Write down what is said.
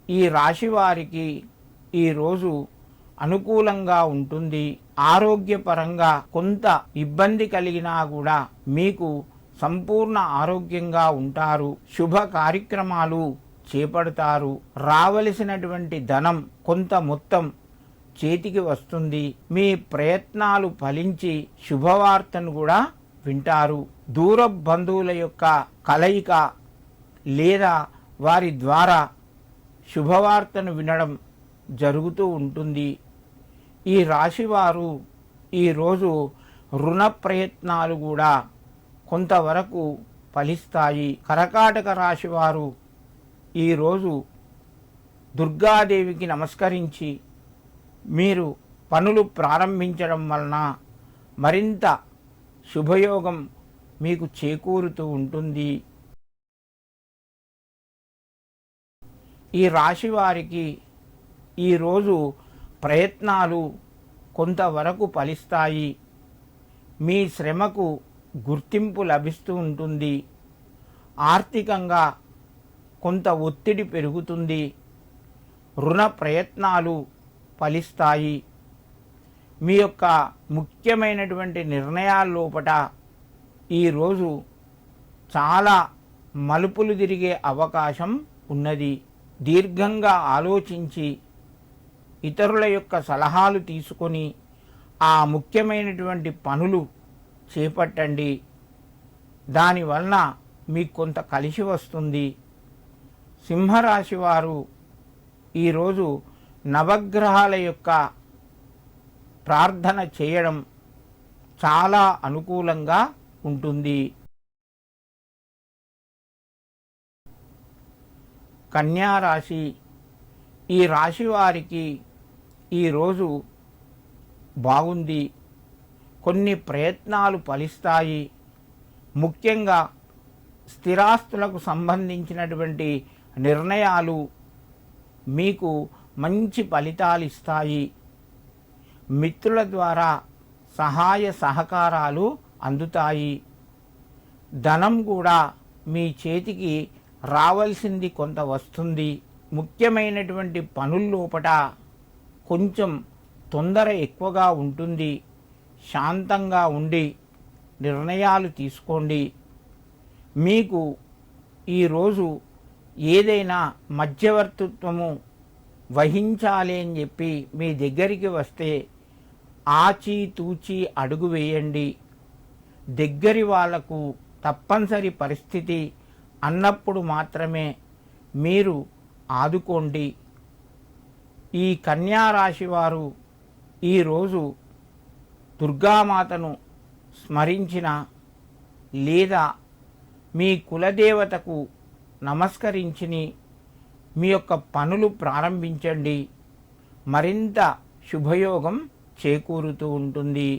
ఈ రాశి వారికి ఈరోజు అనుకూలంగా ఉంటుంది. ఆరోగ్యపరంగా కొంత ఇబ్బంది కలిగినా కూడా మీకు సంపూర్ణ ఆరోగ్యంగా ఉంటారు. శుభ కార్యక్రమాలు చేపడతారు. రావలసినటువంటి ధనం కొంత మొత్తం చేతికి వస్తుంది. మీ ప్రయత్నాలు ఫలించి శుభవార్తను కూడా వింటారు. దూర బంధువుల యొక్క కలయిక లేదా వారి ద్వారా శుభవార్తను వినడం జరుగుతూ ఉంటుంది. ఈ రాశివారు ఈరోజు రుణ ప్రయత్నాలు కూడా కొంతవరకు ఫలిస్తాయి. కర్కాటక రాశివారు ఈరోజు దుర్గాదేవికి నమస్కరించి మీరు పనులు ప్రారంభించడం వలన మరింత శుభయోగం మీకు చేకూరుతూ ఉంటుంది. ఈ రాశి వారికి ఈరోజు ప్రయత్నాలు కొంతవరకు ఫలిస్తాయి. మీ శ్రమకు గుర్తింపు లభిస్తూ ఉంటుంది. ఆర్థికంగా కొంత ఒత్తిడి పెరుగుతుంది. రుణ ప్రయత్నాలు ఫలిస్తాయి. మీ యొక్క ముఖ్యమైనటువంటి నిర్ణయాల లోపట ఈరోజు చాలా మలుపులు తిరిగే అవకాశం ఉన్నది. దీర్ఘంగా ఆలోచించి ఇతరుల యొక్క సలహాలు తీసుకొని ఆ ముఖ్యమైనటువంటి పనులు చేపట్టండి. దానివలన మీకు కొంత కలిసి వస్తుంది. సింహరాశి వారు ఈరోజు నవగ్రహాల యొక్క ప్రార్థన చేయడం చాలా అనుకూలంగా ఉంటుంది. కన్యా రాశి ఈ రాశి వారికి ఈరోజు బాగుంది. కొన్ని ప్రయత్నాలు ఫలిస్తాయి. ముఖ్యంగా స్థిరాస్తులకు సంబంధించినటువంటి నిర్ణయాలు మీకు మంచి ఫలితాలు ఇస్తాయి. మిత్రుల ద్వారా సహాయ సహకారాలు అందుతాయి. ధనం కూడా మీ చేతికి రావాల్సింది కొంత వస్తుంది. ముఖ్యమైనటువంటి పనుల్లోపట కొంచెం తొందర ఎక్కువగా ఉంటుంది. శాంతంగా ఉండి నిర్ణయాలు తీసుకోండి. మీకు ఈరోజు ఏదైనా మధ్యవర్తిత్వము వహించాలి అని చెప్పి మీ దగ్గరికి వస్తే ఆచితూచి అడుగు వేయండి. దగ్గరి వాళ్లకు తప్పనిసరి పరిస్థితి అన్నప్పుడు మాత్రమే మీరు ఆదుకోండి. ఈ కన్యా రాశి వారు ఈరోజు దుర్గామాతను స్మరించిన లేదా మీ కులదేవతకు నమస్కరించి మీ యొక్క పనులు ప్రారంభించండి. మరింత శుభయోగం చేకూరుతూ ఉంటుంది.